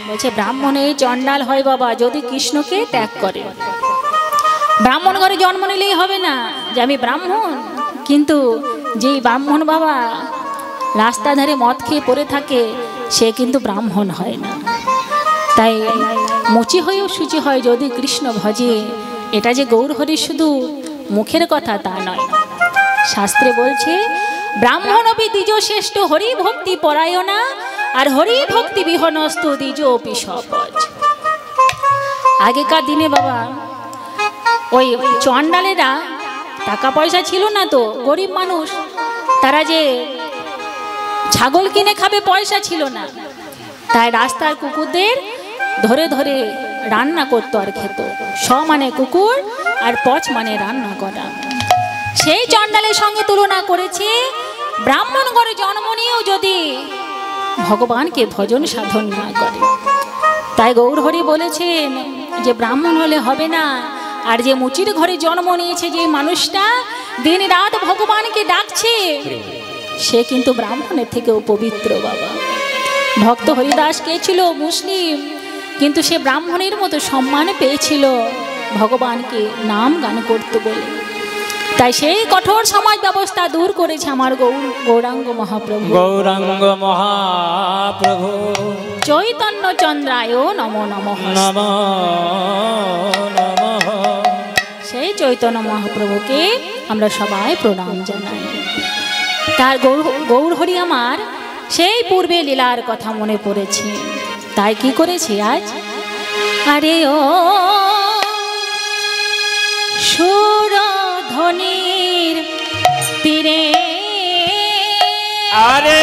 বলছে ব্রাহ্মণ এই চণ্ডাল হয় বাবা যদি কৃষ্ণকে ত্যাগ করে। ব্রাহ্মণ ঘরে জন্ম নিলেই হবে না যে আমি ব্রাহ্মণ, কিন্তু যেই ব্রাহ্মণ বাবা রাস্তা ধারে মদ খেয়ে পড়ে থাকে সে কিন্তু ব্রাহ্মণ হয় না। তাই মুচি হয়েও শুচি হয় যদি কৃষ্ণ ভজে। এটা যে গৌরহরির শুধু মুখের কথা তা নয়, শাস্ত্রে বলছে ব্রাহ্মণ অপি দ্বিজ শ্রেষ্ঠ হরি ভক্তি পরায়ণা, আর হরি ভক্তি বিহনস্তু দ্বিজ অপি সপজ। আগেকার দিনে বাবা ওই চণ্ডালেরা টাকা পয়সা ছিল না, তো গরিব মানুষ, তারা যে ছাগল কিনে খাবে পয়সা ছিল না, তাই রাস্তার কুকুরদের ধরে ধরে রান্না করতো আর খেত। স মানে কুকুর আর পচ মানে রান্না করা। সেই চণ্ডালের সঙ্গে তুলনা করেছে ব্রাহ্মণ ঘরে জন্ম নিয়েও যদি ভগবানকে ভজন সাধন না করে। তাই গৌরহরি বলেছেন যে ব্রাহ্মণ হলে হবে না, আর যে মুচির ঘরে জন্ম নিয়েছে যে মানুষটা দিন রাত ভগবানকে ডাকছে সে কিন্তু ব্রাহ্মণের থেকেও পবিত্র বাবা। ভক্ত হরিদাস কে ছিল মুসলিম, কিন্তু সে ব্রাহ্মণের মতো সম্মান পেয়েছিল ভগবানকে নাম গান করতে বলে। তাই সেই কঠোর সমাজ ব্যবস্থা দূর করেছে আমার গৌরাঙ্গ মহাপ্রভু। গৌরাঙ্গ মহাপ্রভু চৈতন্য চন্দ্রায় নমো নমঃ। সেই চৈতন্য মহাপ্রভুকে আমরা সবাই প্রণাম জানাই। তার গৌরহরি আমার সেই পূর্বে লীলার কথা মনে পড়েছে। তাই কি করেছে আজ, আরে ও সুরধ্বনির তীরে, আরে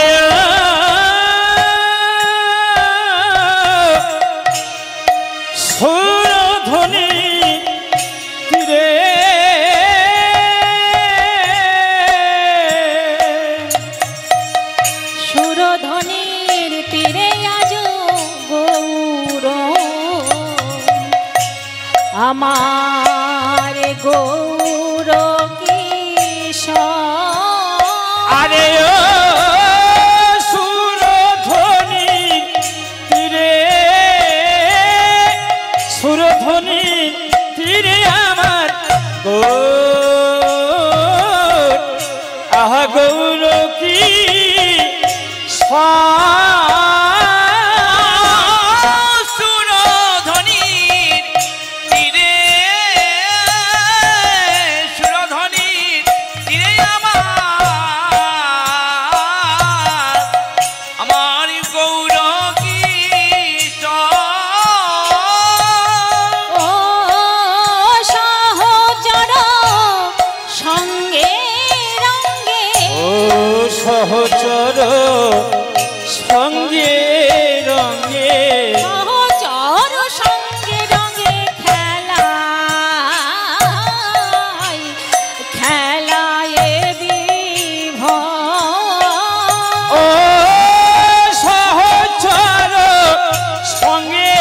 সুরধ্বনি তীরে সুরধ্বনির তীরে আজ গৌর আমার গৌর কিশোর। আরে ও সুরধ্বনি তীরে, সুরধ্বনি তীরে আমার গৌর, আহা গৌর কি সুরধ্বনির তীরে, সুরধ্বনির তীরে আমার গৌর কিশোর। ও সহচর সঙ্গে রঙ্গে, ও সহচর সঙ্গে রঙে, সহচর সঙ্গে রঙে খেলায় খেলায় বিভোর। ও সহচর সঙ্গে,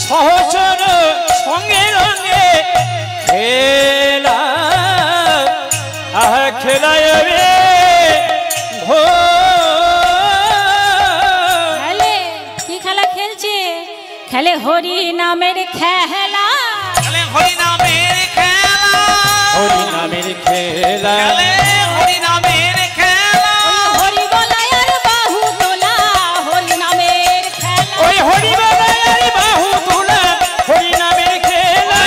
সহচর সঙ্গে রঙে খেলা, আহা খেলায় রে খেলে কি খেলা খেলছে? খেলে হরি নামের খেলা, খেলে হরি নামের খেলা, হরি নামের খেলা, খেলে হরি নামের খেলা, হরি বলায় আর বাহু তোলা, হরি নামের খেলা, ওই হরি বলায় বাহু তোলা, হরি নামের খেলা,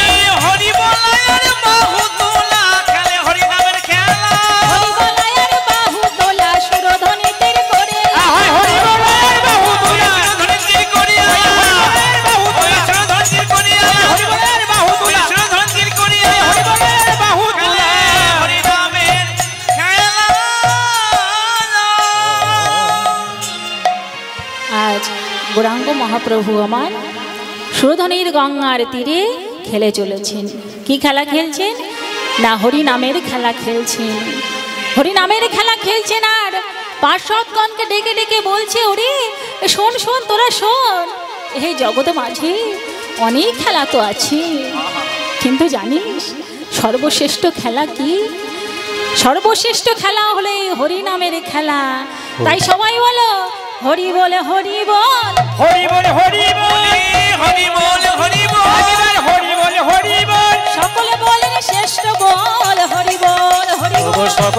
হরি বলায় বাহু তোলা, খেলে হরি নামের খেলা, হরি বলায় আর বাহু তোলা, সুরধ্বনি তীর করে, আহায় হরি বলায় বাহু তোলা, সুরধ্বনি করিয়া, বাহু তোলা, সুরধ্বনি করিয়া, হরি বলায় বাহু তোলা, সুরধ্বনি করিয়া, হরি বলায় বাহু তোলা, হরি নামের খেলা। আজ গৌরাঙ্গ মহাপ্রভু আমার সুরধ্বনির গঙ্গার তীরে খেলে চলেছেন। কি খেলা খেলছেন না? হরি নামের খেলা খেলছেন। হরি নামের খেলা খেলছেন আর পার্শ্বদগণকে ডেকে ডেকে বলছে, ওরে শোন শোন তোরা শোন, এই জগতে মাঝে অনেক খেলা তো আছে, কিন্তু জানিস সর্বশ্রেষ্ঠ খেলা কি? সর্বশ্রেষ্ঠ খেলা হলে হরি নামের খেলা। তাই সবাই বলো হরি বলে হরি বল।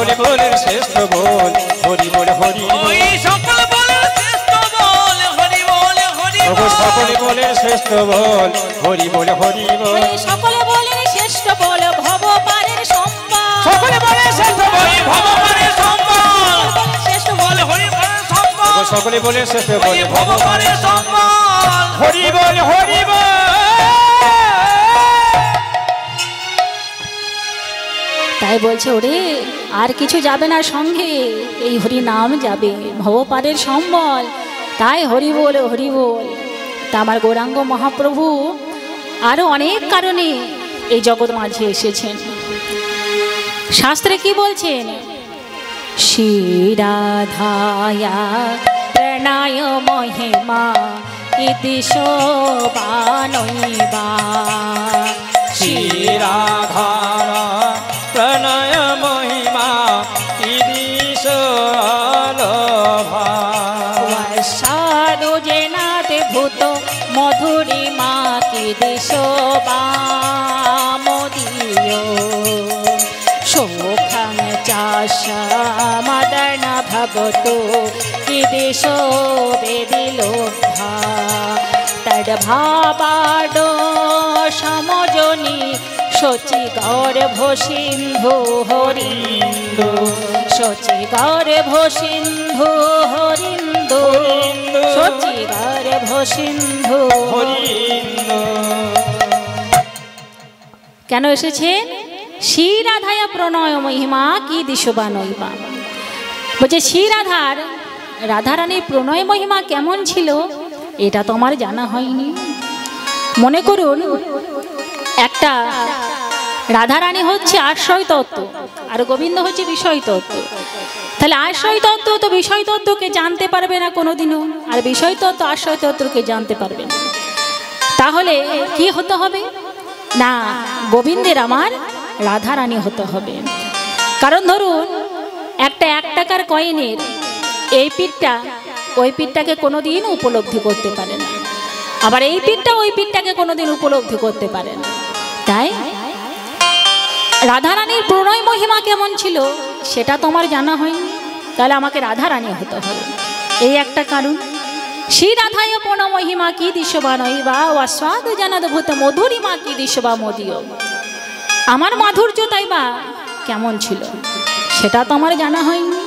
সকলে বলেন শ্রেষ্ঠ বল হরি বল হরি ওই সকল বলে শ্রেষ্ঠ বল হরি বল হরি বল বল সকলে বলেন শ্রেষ্ঠ বল হরি বল হরি বল ওই সকলে বলেন শ্রেষ্ঠ বল ভব পারের সম্পদ সকলে বলেন শ্রেষ্ঠ বল ভগবানের সম্বল শ্রেষ্ঠ বল হরি বল সম্বল সকলে বলেন শ্রেষ্ঠ বল ওই ভগবানের সম্বল হরি বল হরি বল তাই বলছে ওরে আর কিছু যাবে না সঙ্গে এই হরি নাম যাবে ভবপারের সম্বল তাই হরি বল হরি বল তা আমার গৌরাঙ্গ মহাপ্রভু আরো অনেক কারণে এই জগৎ মাঝে এসেছেন শাস্ত্রে কি বলছেন শ্রীরাধায়া প্রণয় মহিমা ইতি শোভানৈবা শ্রীরাধারা প্রণয় মহিমা ইদিশ লোভা সাধু জেনাতে ভূত মধুরিমা কি দিশ বামদিয় শোখাং চাষ মদন ভবতো কি দিশ বেদিলোভা তদ্ভাবাডো সমজনি শচি গর্ভ সিন্ধু হরিন্দু শচি গর্ভ সিন্ধু হরিন্দু শচি গর্ভ সিন্ধু হরিন্দ কেন এসেছেন শ্রীরাধায়া প্রণয় মহিমা কি দিশবা নইবা বলছে শ্রীরাধার রাধারানীর প্রণয় মহিমা কেমন ছিল এটা তো আমার জানা হয়নি মনে করুন একটা রাধারানী হচ্ছে আশ্রয় তত্ত্ব আর গোবিন্দ হচ্ছে বিষয় তত্ত্ব তাহলে আশ্রয় তত্ত্ব তো বিষয় তত্ত্বকে জানতে পারবে না কোনোদিনও আর বিষয় তত্ত্ব আশ্রয় তত্ত্বকে জানতে পারবে না তাহলে কি হতে হবে না গোবিন্দের আমার রাধারানী হতে হবে কারণ ধরুন একটা 1 টাকার কয়েনের এই পিঠটা ওই পিঠটাকে কোনোদিন উপলব্ধি করতে পারে না আবার এই পিঠটা ওই পিঠটাকে কোনোদিন উপলব্ধি করতে পারে না তাই রাধারানীর প্রণয় মহিমা কেমন ছিল সেটা তোমার জানা হয়নি তাহলে আমাকে রাধারানী হতে হবে এই একটা কারণ শ্রী রাধায় প্রণয় মহিমা কি দিশবা নইবা অস্বাদ জানাদভূত মধুরিমা কি দিশবা মদিও আমার মাধুর্য তাই বা কেমন ছিল সেটা তো আমার জানা হয়নি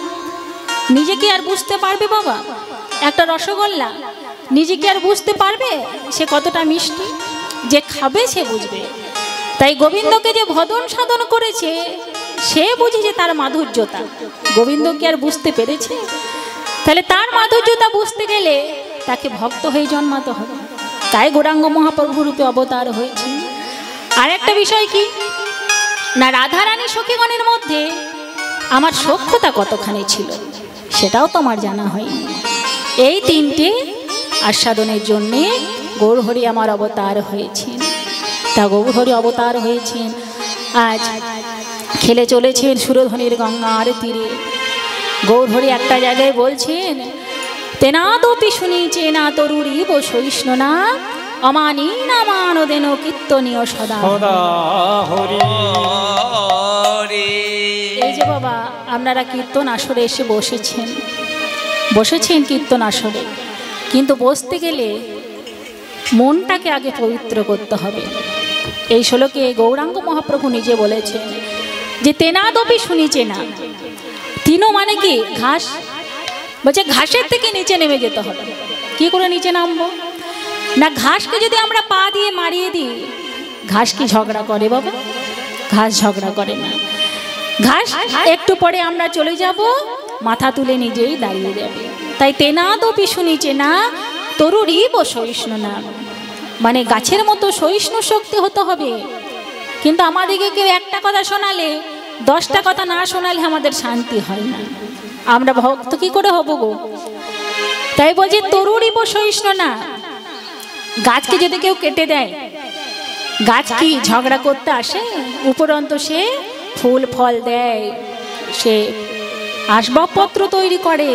নিজে কি আর বুঝতে পারবে বাবা একটা রসগোল্লা নিজে কি আর বুঝতে পারবে সে কতটা মিষ্টি যে খাবে সে বুঝবে তাই গোবিন্দকে যে ভদন সাধন করেছে সে বুঝেছে তার মাধুর্যতা গোবিন্দ কি আর বুঝতে পেরেছে তাহলে তার মাধুর্যতা বুঝতে গেলে তাকে ভক্ত হয়ে জন্মাতে হবে তাই গৌরাঙ্গ মহাপ্রভু রূপে অবতার হয়েছে আর একটা বিষয় কি না রাধারানী সখীগণের মধ্যে আমার সখ্যতা কতখানি ছিল সেটাও তো আমার জানা হয়নি এই 3টে আস্বাদনের জন্যে গৌরহরি আমার অবতার হয়েছেন তা গৌরহরি অবতার হয়েছেন আজ খেলে চলেছেন সুরধ্বনির গঙ্গার তীরে গৌরহরি একটা জায়গায় বলছেন তেনাদপি শুনিছে না তরুরি বসৈষ্ণ না অমানি না মানদেন কীর্তনীয় সদা সদা হরি এই যে বাবা আপনারা কীর্তন আসরে এসে বসেছেন কীর্তন আসরে কিন্তু বসতে গেলে মনটাকে আগে পবিত্র করতে হবে এই শ্লোকে গৌরাঙ্গ মহাপ্রভু নিজে বলেছেন যে তেনাদপি শুনিছে না তিনও মানে কি ঘাস বলছে ঘাসের থেকে নিচে নেমে যেতে হবে কি করে নিচে নামবো না ঘাসকে যদি আমরা পা দিয়ে মারিয়ে দিই ঘাস কি ঝগড়া করে বাবা ঘাস ঝগড়া করে না ঘাস একটু পরে আমরা চলে যাব মাথা তুলে নিজেই দাঁড়িয়ে যাবে তাই তেনাদপি শুনিছে না তরুরই সহিষ্ণু না মানে গাছের মতো সহিষ্ণু শক্তি হতে হবে কিন্তু আমাদেরকে কেউ একটা কথা শোনালে 10টা কথা না শোনালে আমাদের শান্তি হয় না আমরা ভক্ত কি করে হব গো তাই বলছি তরুরই সহিষ্ণু না গাছকে যদি কেউ কেটে দেয় গাছ কি ঝগড়া করতে আসে উপরন্ত সে ফুল ফল দেয় সে আসবাবপত্র তৈরি করে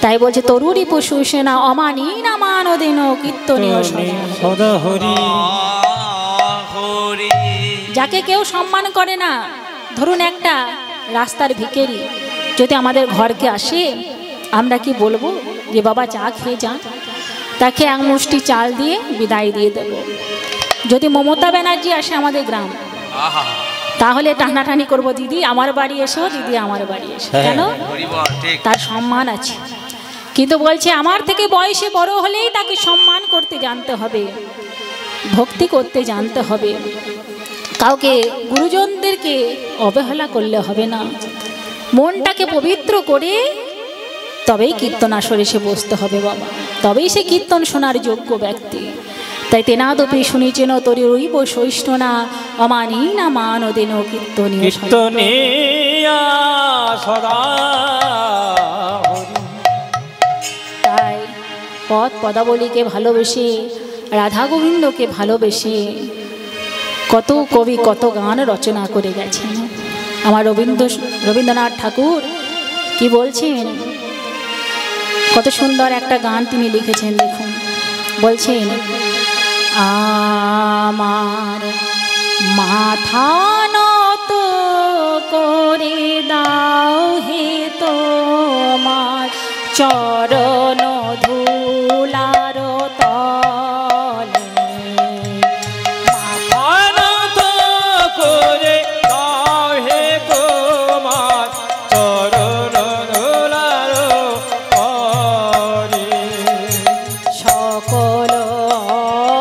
তাই বলছে তরুরী পশু সেনা অমানি না মানদেন কীর্তনীয় সদা হরি যাকে কেউ সম্মান করে না ধরুন একটা রাস্তার ভিখারি যদি আমাদের ঘরকে আসে, আমরা কি বলবো যে বাবা চা খেয়ে যান? তাকে এক মুষ্টি চাল দিয়ে বিদায় দিয়ে দেবো। যদি মমতা ব্যানার্জি আসে আমাদের গ্রাম, আহা তাহলে টানাটানি করবো, দিদি আমার বাড়ি এসো, দিদি আমার বাড়ি এসো। কেন? হরিবল ঠিক তার সম্মান আছে। কিন্তু বলছে আমার থেকে বয়সে বড় হলেই তাকে সম্মান করতে জানতে হবে, ভক্তি করতে জানতে হবে, কাউকে গুরুজনদেরকে অবহেলা করলে হবে না। মনটাকে পবিত্র করে তবেই কীর্তন আসরে এসে বসতে হবে বাবা, তবেই সে কীর্তন শোনার যোগ্য ব্যক্তি। তাই তেনাদপি শুনিছেন তরি রইব সহিষ্ণুনা অমানি না মান দেন কীর্তনীয় কীর্তনীয়া সদা হরি। তাই পদ পদাবলীকে ভালোবেসে, রাধা গোবিন্দকে ভালোবেসে কত কবি কত গান রচনা করে গেছেন। আমার রবীন্দ্রনাথ ঠাকুর কি বলছেন, কত সুন্দর একটা গান তিনি লিখেছেন। দেখুন, বলছেন আমার মাথা নত করে দাও হে তোমার চরণ ধুলার তলে, আনন্দ করে দাও হে তোমার চরণ ধুলার তলে। সকল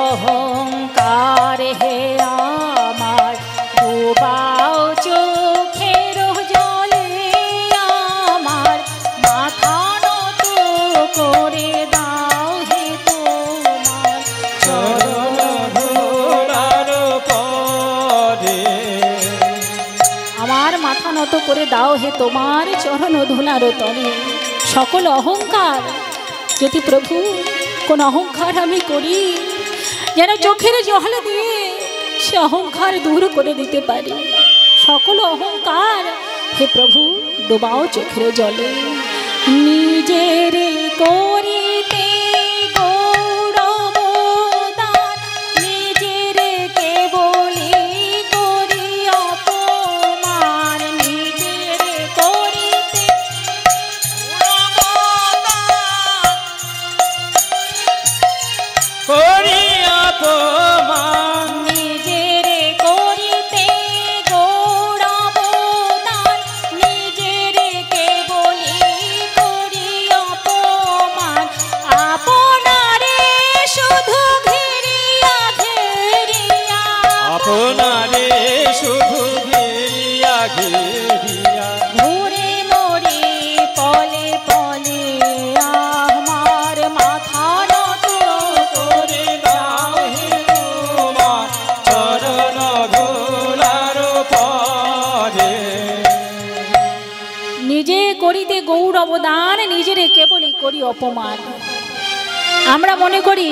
অহংকার হে আমার ডুবাও চোখের জলে, আমার মাথা নত করে দাও হে তোমার চরণ ধুলার পরে আমার মাথা নত করে দাও হে তোমার চরণ ধুলার তলে। সকল অহংকার, যদি প্রভু কোন অহংকার আমি করি, যেন চোখের জল দিয়ে সে অহংকার দূর করে দিতে পারি। সকল অহংকার হে প্রভু ডোবাও চোখের জলে। নিজের করিতে গৌরবদান, নিজের কেবলি করি অপমান, নিজের করিতে করি অপমান, নিজের করিতে গৌরবদান, নিজের কেবলি করি অপমান, আপনারে শুধু ঘেরিয়া ঘেরিয়া, আপনারে শুধু ঘেরিয়া ঘেরিয়া ঘুরে মরি পলে পলে, আমার মাথা নত করে দাও হে তোমার চরণ ধুলার পরে। নিজে করিতে গৌরবদান, নিজের কেবলই করি অপমান। আমরা মনে করি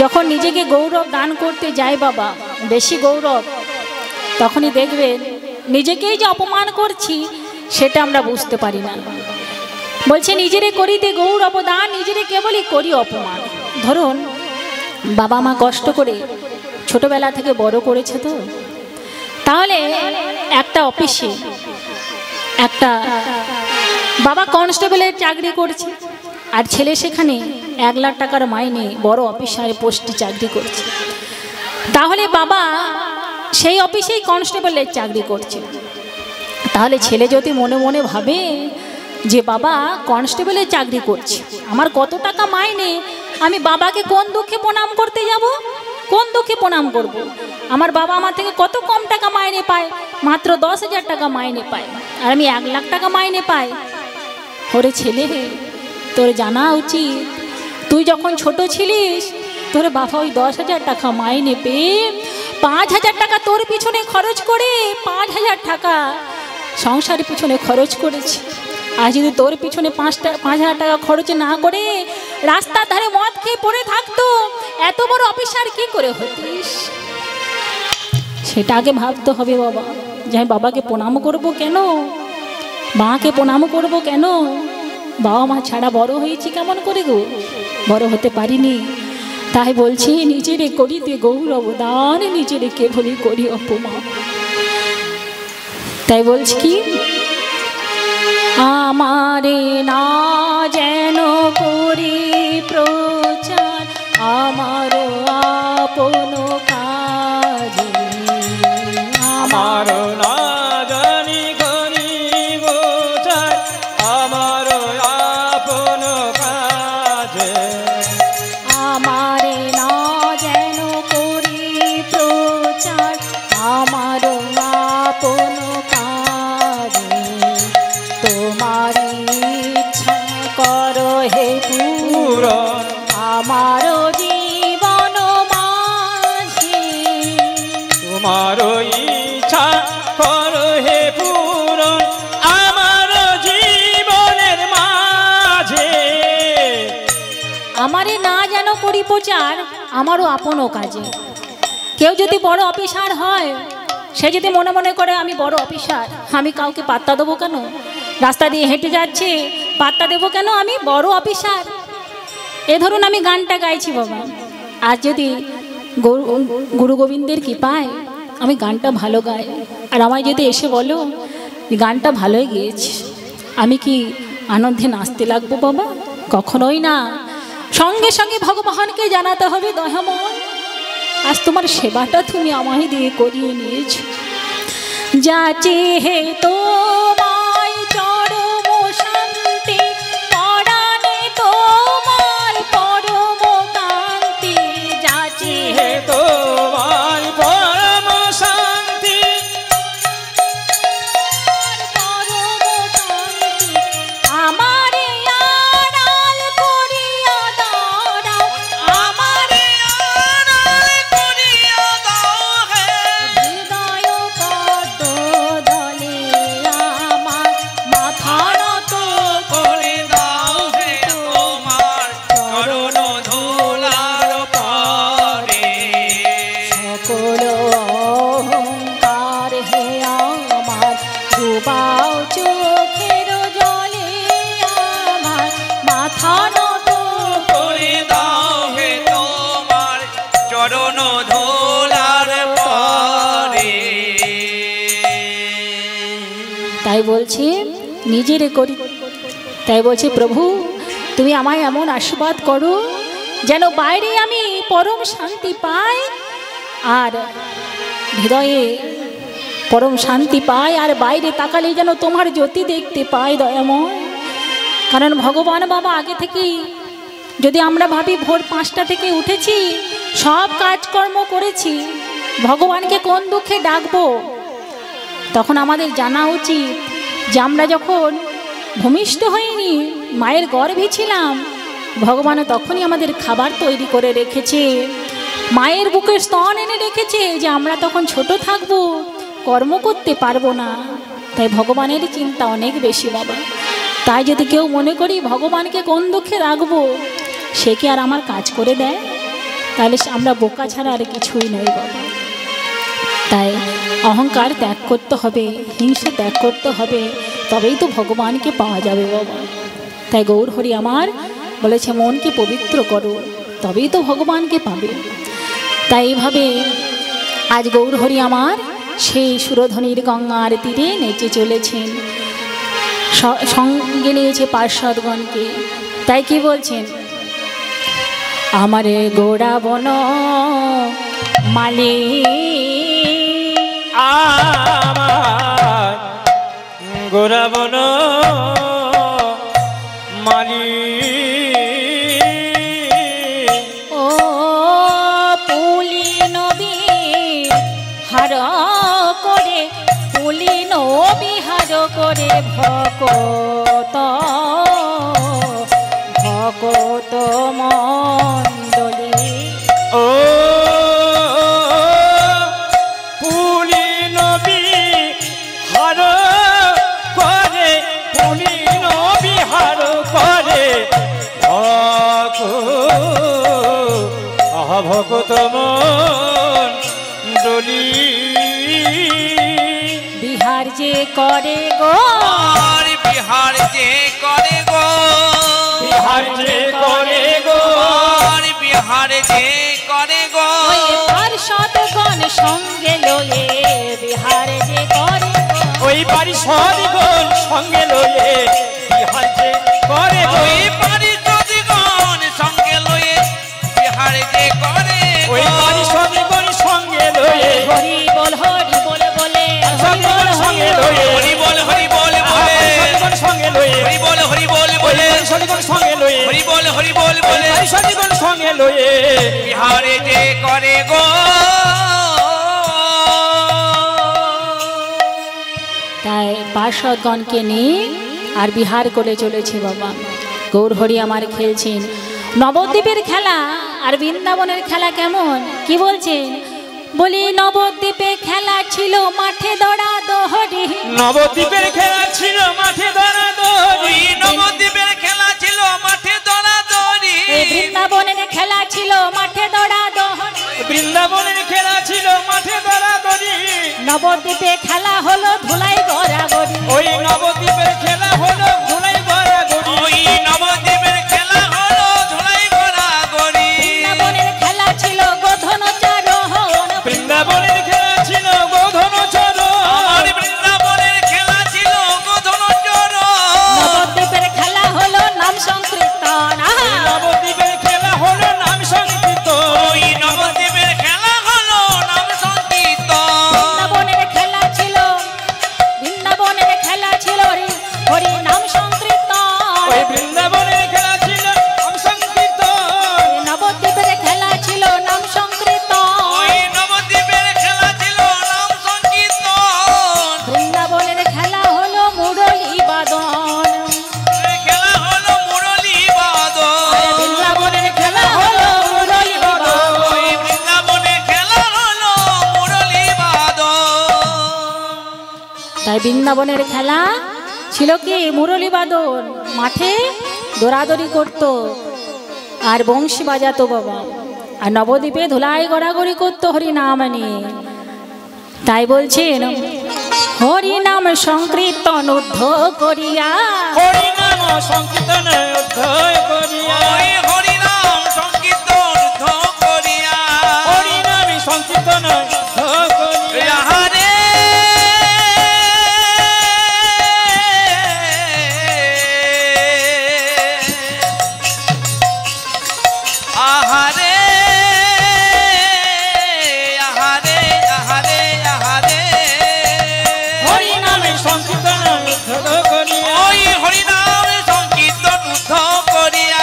যখন নিজেকে গৌরব দান করতে যাই বাবা, বেশি গৌরব, তখনই দেখবেন নিজেকেই যে অপমান করছি সেটা আমরা বুঝতে পারি না। বলছে নিজেরে করিতে গৌরব দান, নিজেরে কেবলই করি অপমান। ধরুন বাবা মা কষ্ট করে ছোটবেলা থেকে বড় করেছে, তো তাহলে একটা অফিসে একটা বাবা কনস্টেবলের চাকরি করছে, আর ছেলে সেখানে 1 লাখ টাকার মাইনে বড় অফিসারে পোস্টে চাকরি করছে। তাহলে বাবা সেই অফিসেই কনস্টেবলের চাকরি করছে, তাহলে ছেলে যদি মনে মনে ভাবে যে বাবা কনস্টেবলের চাকরি করছে, আমার কত টাকা মাইনে, আমি বাবাকে কোন দুঃখে প্রণাম করতে যাব, কোন দুঃখে প্রণাম করব? আমার বাবা আমার থেকে কত কম টাকা মাইনে পায়, মাত্র 10,000 টাকা মাইনে পায়, আর আমি 1 লাখ টাকা মাইনে পাই। ওরে ছেলে, তোর জানা উচিত তুই যখন ছোট ছিলিস তোর বাবা ওই 10,000 টাকা মাইনে পেয়ে 5,000 টাকা তোর পিছনে খরচ করে 5,000 টাকা সংসারের পিছনে খরচ করেছে। আর যদি তোর পিছনে 5,000 টাকা খরচ না করে রাস্তার ধারে মদ খেয়ে পড়ে থাকতো, এত বড় অফিসার কি করে হতিস? সেটা আগে ভাবতে হবে বাবা, যে আমি বাবাকে প্রণাম করব কেন, মাকে প্রণাম করব কেন? বাবা মা ছাড়া বড় হয়েছি কেমন করে গো, বড় হতে পারিনি। তাই বলছি নিজেরে করিতে গৌরব দান, নিজেরে কেবলই করি অপমান। তাই বলছি কি, আমারে না যেন করি প্রচার আমার আপন কাজে, আমার না জানি করি গোচার আমার আপন কাজে, আমারে না যেন করি প্রচার আমার আপন কাজে, তোমার ইচ্ছা করো হে পূরণ আমার জীবন মাঝে, তোমার ইচ্ছা করো হে পূরণ আমার জীবনের মাঝে, আমারে না যেন করি প্রচার আমারও আপন কাজে। কেউ যদি বড় অফিসার হয়, সে যদি মনে মনে করে আমি বড় অফিসার, আমি কাউকে পাত্তা দেবো কেন? রাস্তা দিয়ে হেঁটে যাচ্ছে, পাত্তা দেবো কেন? আমি বড় অফিসার। এ ধরুন আমি গানটা গাইছি বাবা, আর যদি গুরু গোবিন্দের কৃপায় আমি গানটা ভালো গাই, আর আমায় যদি এসে বলো গানটা ভালোই গেয়েছি, আমি কি আনন্দে নাচতে লাগবো বাবা? কখনোই না। সঙ্গে সঙ্গে ভগবানকে জানাতে হবে, দয়াময় আজ তোমার সেবাটা তুমি আমায় দিয়ে করিয়ে নিয়েছো, যাচে হে তোমায় চরম শান্তি পরাণে তোমার পরম কান্তি, যাচে হে তোমার পরম শান্তি পরম কান্তি, আমারে আড়াল করিয়া দাও, আমারে আড়াল করিয়া দাও হে, হৃদয় পদ্ম দলে আমার মাথা নত করে দাও হে তোমার চরণ ধুলার পরে, সকল অহংকার হে আমার ডুবাও চোখের জলে, আমার মাথা নত করে দাও হে তোমার চরণ ধুলার পরে। তাই বলছে নিজের করি, তাই বলছে প্রভু তুমি আমায় এমন আশীর্বাদ করো যেন বাইরে আমি পরম শান্তি পাই, আর হৃদয়ে পরম শান্তি পাই, আর বাইরে তাকালে যেন তোমার জ্যোতি দেখতে পাই দয়াময়। কারণ ভগবান বাবা আগে থেকেই, যদি আমরা ভাবি ভোর 5টা থেকে উঠেছি, সব কাজকর্ম করেছি, ভগবানকে কোন দুঃখে ডাকবো? তখন আমাদের জানা উচিত যে আমরা যখন ভূমিষ্ঠ হইনি, মায়ের গর্ভে ছিলাম, ভগবান তখনই আমাদের খাবার তৈরি করে রেখেছে, মায়ের বুকে স্তন এনে রেখেছে, যে আমরা তখন ছোট থাকবো, কর্ম করতে পারবো না। তাই ভগবানের চিন্তা অনেক বেশি বাবা। তাই যদি কেউ মনে করি ভগবানকে কোন দুঃখে রাখবো, সে কি আর আমার কাজ করে দেয়? তাহলে আমরা বোকা ছাড়া আর কিছুই নই বাবা। তাই অহংকার ত্যাগ করতে হবে, হিংসা ত্যাগ করতে হবে, তবেই তো ভগবানকে পাওয়া যাবে বাবা। তাই গৌর হরি আমার বলেছে মনকে পবিত্র করো, তবেই তো ভগবানকে পাবে। তাই এইভাবে আজ গৌর হরি আমার সেই সুরধ্বনির গঙ্গার তীরে নেচে চলেছেন, সঙ্গে নিয়েছে পার্শ্বদগণকে। তাই কি বলছেন, আমারে গোড়া বন মালি, আমার গোরাবন মালি, ও পুলি নবী হার করে, পুলি নবী হার করে ভকত ভকত মণ্ডলী, ও পুলি নবী হার করে, পুলি নবী হার করে ভকত মণ্ডলী, বিহার যে করে গো, আর বিহার যে করে গো, বিহার যে করে গো, আর বিহার যে করে গো, ওই পার্শ্বদগণ সঙ্গে লয়ে বিহার যে করে গো, ওই পারিষদিগণ সঙ্গে লয়ে বিহার যে করে গো। ওই পারিষদিগণ সঙ্গে লয়ে বিহার যে করে গো। ওই পারিষদিগণ সঙ্গে লয়ে হরি বল বলে পারিষদিগণ সঙ্গে লয়ে হরি বল বলে পারিষদিগণ সঙ্গে লয়ে হরি বল বলে পারিষদিগণ সঙ্গে লয়ে হরি বল বলে পারিষদিগণ সঙ্গে লয়ে বিহারে যে করে গো। তাই পার্শ্বদগণকে নিয়ে আর বিহার করে চলেছে বাবা। গৌর হরি আমার খেলছেন নবদ্বীপের খেলা আর বৃন্দাবনের খেলা কেমন কি বলছেন? বলি নবদ্বীপে খেলা ছিল মাঠে দড়া দহরি। নবদ্বীপের খেলা ছিল মাঠে দৌড়াদৌড়ি। ওই নবদ্বীপের খেলা ছিল মাঠে দৌড়াদৌড়ি। বৃন্দাবনের খেলা ছিল মাঠে দড়া দহরি। বৃন্দাবনের খেলা ছিল মাঠে দৌড়াদৌড়ি। নবদ্বীপে খেলা হলো ধুলাই গড়াগড়ি। ওই নবদ্বীপের খেলা হলো ধুলাই গড়াগড়ি। ওই নবদ্বীপের খেলা হলো ধুলাই গড়াগড়ি। বৃন্দাবনের খেলা ছিল গোধন চারোহণ। বৃন্দাবনের খেলা ছিল গোধন চরণ। আমার বৃন্দাবনের খেলা ছিল গোধন চরণ। নবদ্বীপের খেলা হলো নাম সংকীর্তন। নবদ্বীপের খেলা হলো নাম সংকীর্তন। ওই নবদ্বীপের খেলা হলো নাম সংকীর্তন। বৃন্দাবনের খেলা ছিল হরি নাম সংকীর্তন। ওই বৃন্দাবনের খেলা ছিল নাম সংকীর্তন। নবদ্বীপের খেলা ছিল নাম সংকীর্তন। ওই নবদ্বীপের খেলা ছিল নাম সংকীর্তন। বৃন্দাবনের খেলা হলো মুরলী বাদন। খেলা হলো মুরলী বাদন। বৃন্দাবনের খেলা হলো মুরলী বাদন। ওই বৃন্দাবনের খেলা হলো মুরলী বাদন। তাই বৃন্দাবনের খেলা ছিল কি মুরলী বাদন, মাঠে দৌড়াদৌড়ি করতো আর বংশী বাজাতো বাবা। আর নবদ্বীপে ধুলাই গড়াগড়ি করতো হরি নাম নিয়ে। তাই বলছেন হরি নাম সংকীর্তন উদ্ধ করিয়া। হরি নাম সংকীর্তন অধ্যয় করিয়া। ওই হরিনাম সংকীর্তন উদ্ধ করিয়া। হরি নাম সংকীর্তন অধ্যয় করিয়া। আহারে আহারে আহারে আহারে আহারে হরি নাম সংকীর্তন অধ্যয় করিয়া। ওই হরিনাম সংকীর্তন উদ্ধ করিয়া।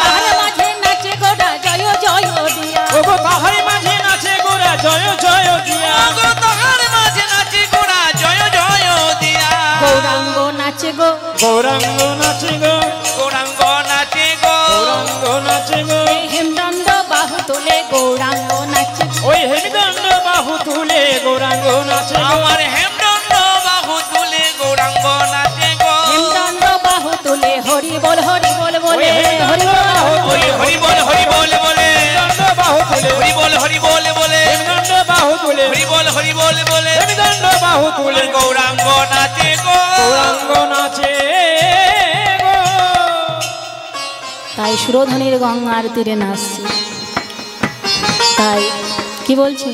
তাহার মাঝে নাচে গোড়া জয় জয় দিয়া। ওগো তাহার মাঝে নাচে গোরা জয় জয় দিয়া। ওগো তাহার মাঝে নাচে গোড়া জয় জয় দিয়া। গৌরাঙ্গ নাচে গো গৌরাঙ্গ নাচে গো। গৌরাঙ্গ নাচে গো। গৌরাঙ্গ নাচে গো। হেমদণ্ড বাহু তোলে গৌরাঙ্গ নাচে। ওই হেমদণ্ড বাহু তুলে গৌরাঙ্গ নাচে গো। আমার হেমদণ্ড বাহু তুলে গৌরাঙ্গ নাচে গো। হেমদণ্ড বাহু তোলে হরি বল বলে ওই হেমদণ্ড বাহু ওই তুলে হরি বল বলে হেমদণ্ড বাহু তুলে হরি বল বলে হেমদণ্ড বাহু তুলে হরি বল বলে হেমদণ্ড বাহু তুলে গৌরাঙ্গ নাচে গো। গৌরাঙ্গ নাচে গো। তাই সুরধনির গঙ্গার তীরে নাচছে। তাই কি বলছি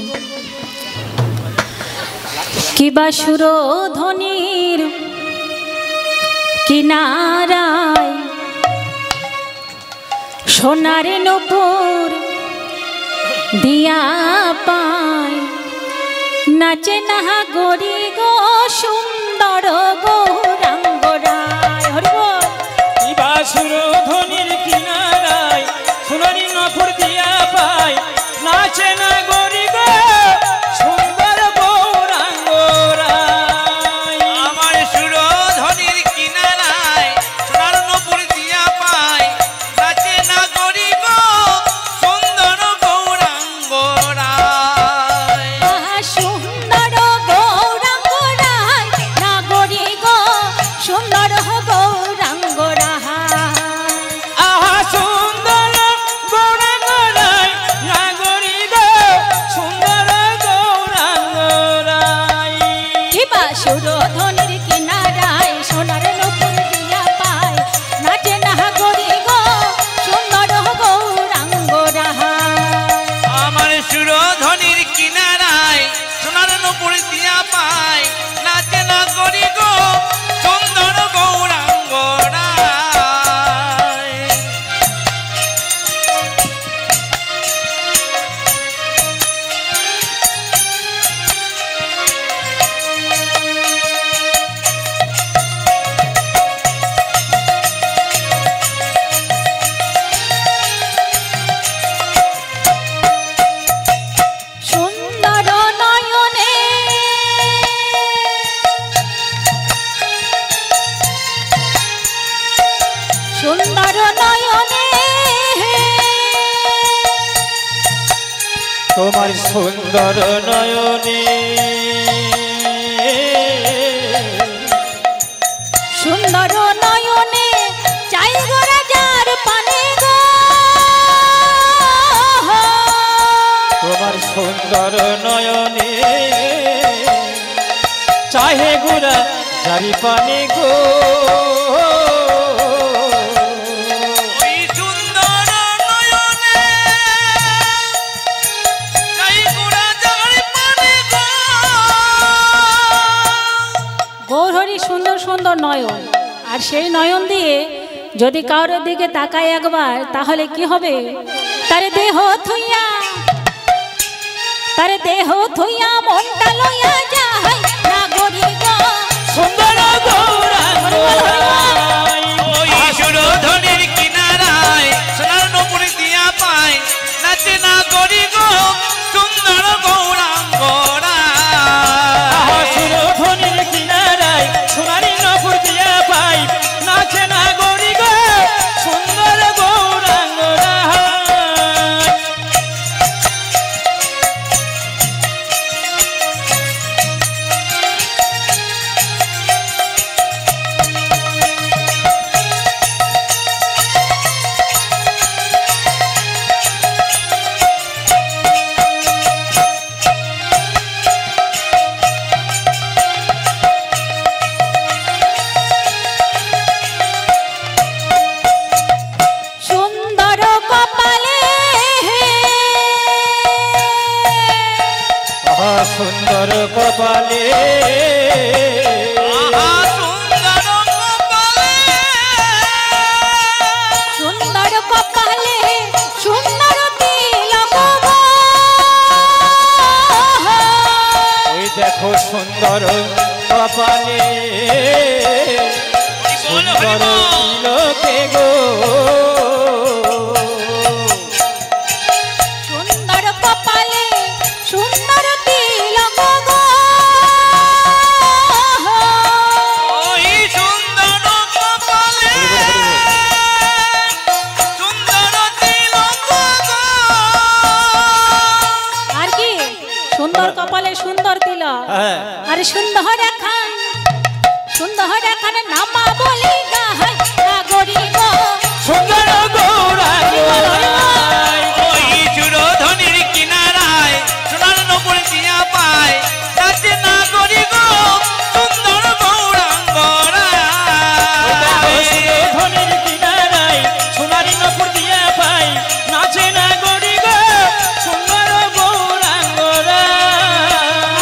কিবা সুরধনির কিনারায় সোনার নূপুর দিয়া পায় নাচে নাহা গরি গো সুন্দর গৌরাঙ্গ রায়। হরি বল। কিবা সুরধনির কিনারায় সোনারি নপুর দিয়া পায় নাচে না গরি গো সুন্দর গৌরাঙ্গ রায়। আমার সুরধনির কিনারায় সোনার নূপুর দিয়া পায় নাচে না গরি গো সুন্দর গৌরাঙ্গ রায়। আহা সুন্দর গৌরাঙ্গ রায় না গরি গো সুন্দর গৌরাঙ্গ রায়। তোমার সুন্দর নয়নে সুন্দর নয়নে চাই গো রাজার পানে গো তোমার সুন্দর নয়নে চাহে গোরা জারি পানে গো ওই সুন্দর নয়নে চাই গোরা জারি পানে গো। গৌরহরি সুন্দর সুন্দর নয়ন, আর সেই নয়ন দিয়ে যদি কারোর দিকে তাকায় একবার তাহলে কি হবে? তার দেহ থুইয়া মনটা লইয়া যায় না গরি গো। সুন্দর গৌরাঙ্গ ওই সুরধনির কিনারায় সোনার নপুর দিয়া পায় নাচে না গরি গো সুন্দর গৌরাঙ্গরা। সুরধনির কিনারায় সোনারি নপুর দিয়া পাই নাচে না গরি গো সুন্দর গৌরাঙ্গরা। সুন্দর কপালে সুন্দর কপালে আহা সুন্দর কপালে সুন্দর কপালে সুন্দর তিলক গো। ওই দেখো সুন্দর কপালে সুন্দর তিলকে গো সুন্দর কপালে সুন্দর তিলক গো। ওই সুন্দর কপালে সুন্দর তিলক গো। আর কি সুন্দর কপালে সুন্দর তিলক, হ্যাঁ আর সুন্দর এখানে নামা বলি গাহাই না গরি গো। সুন্দর গৌরাঙ্গ ওই সুরধনির কিনারায় সোনার নপুর দিয়া পায় নাচে না গরি গো সুন্দর গৌরাঙ্গরা। সুরধনির কিনারায় সোনারি নপুর দিয়া পাই নাচে না গরি গো সুন্দর গৌরাঙ্গরা।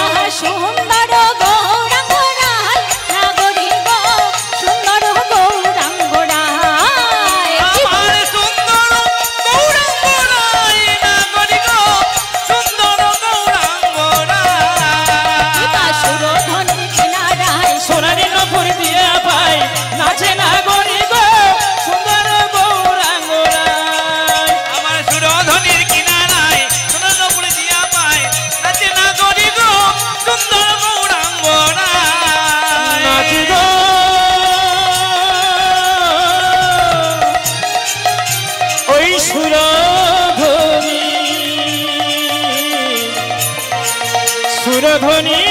আহা সুন্দর গৌরাঙ্গ রায় না গরি গো সুন্দর গৌরাঙ্গ রায়। আমার সুন্দর গৌরাঙ্গরাই না গরি গো সুন্দর গৌরাঙ্গরা। সুরধনির কিনারায় সোনারি নপুর দিয়া পাই নাচে না গরি গো সুন্দর গৌরাঙ্গরা। আমার সুরধনির কিনারায় সোনার নপুর দিয়া পায় নাচে না গরি গো সুন্দর গৌরাঙ্গরা। নাচি গো ওই সুরধনি সুরধনি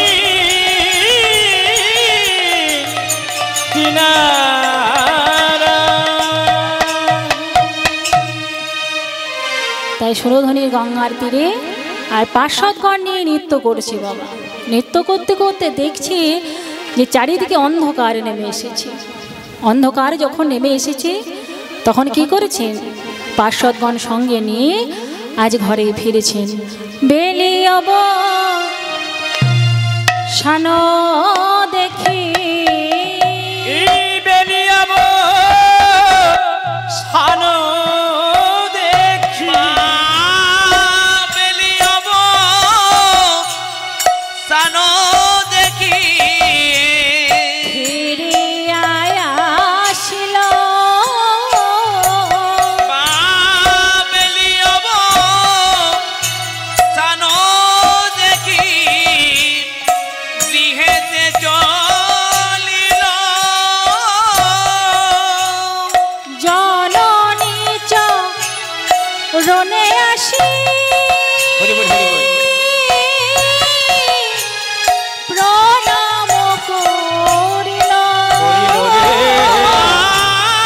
কিনারা। তাই সুরধনির গঙ্গার তীরে আর পার্শ্বদগণ নিয়ে নৃত্য করছে বাবা। নৃত্য করতে করতে দেখছি যে চারিদিকে অন্ধকার নেমে এসেছে। অন্ধকার যখন নেমে এসেছে তখন কি করেছেন? পার্শ্বদগণ সঙ্গে নিয়ে আজ ঘরে ফিরেছেন। বেলিয়ব শান দেখি এই বেলিয়াব সানো দেখি বেলিয়ব সানো দেখি ফিরিয়া আসিল বেলিয়ব সানো দেখি গৃহেতে চলিল জননী রনে আসি হরি বল হরি বল প্রণাম করিল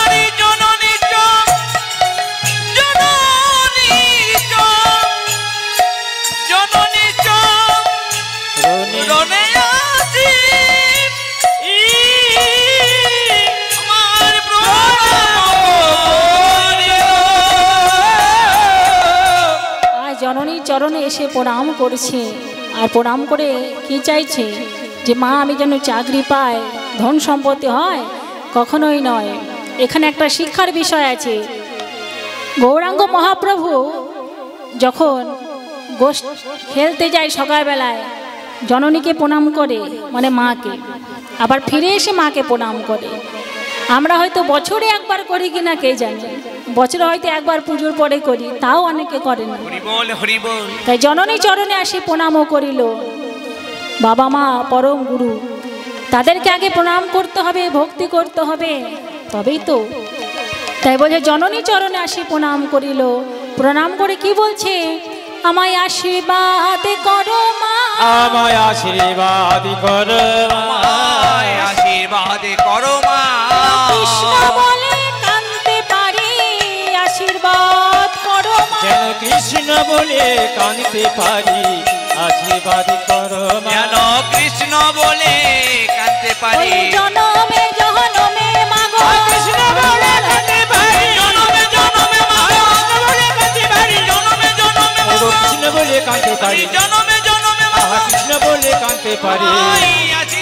আরে জননী চম জননী চম রনে আসি আমার আর জননীর চরণে এসে প্রণাম করছে আর প্রণাম করে কি চাইছে যে মা আমি যেন চাকরি পাই ধন সম্পত্তি হয় কখনোই নয়। এখানে একটা শিক্ষার বিষয় আছে। গৌরাঙ্গ মহাপ্রভু যখন খেলতে যায় সকালবেলায় জননীকে প্রণাম করে মানে মাকে, আবার ফিরে এসে মাকে প্রণাম করে। আমরা হয়তো বছরে একবার করি কিনা কে জানে, বছরে হয়তো একবার পুজোর পরে করি, তাও অনেকে করে না। হরি বল তাই জননী চরণে আসি প্রণামও করিল। বাবা মা পরম গুরু, তাদেরকে আগে প্রণাম করতে হবে, ভক্তি করতে হবে, তবেই তো। তাই বলে জননী চরণে আসি প্রণাম করিল। প্রণাম করে কি বলছে, আমায় আশীর্বাদ করো মা, আমায় আশীর্বাদ করো আমায় আশীর্বাদ করো মা। কৃষ্ণ বলে কাঁদতে পারি, আশীর্বাদ করো মা। যেন কৃষ্ণ বলে কাঁদতে পারি, আশীর্বাদ করো মা। যেন কৃষ্ণ বলে কাঁদতে পারি, ওই জনমে জনমে মাগো কৃষ্ণ বলে কাঁদতে পারি, জনমে জনমে মা বলে কাঁদতে পারি, জনমে জনমে মা কৃষ্ণ বলে কাঁদতে পারি, জনমে জনমে মা কৃষ্ণ বলে কাঁদতে পারি। আছি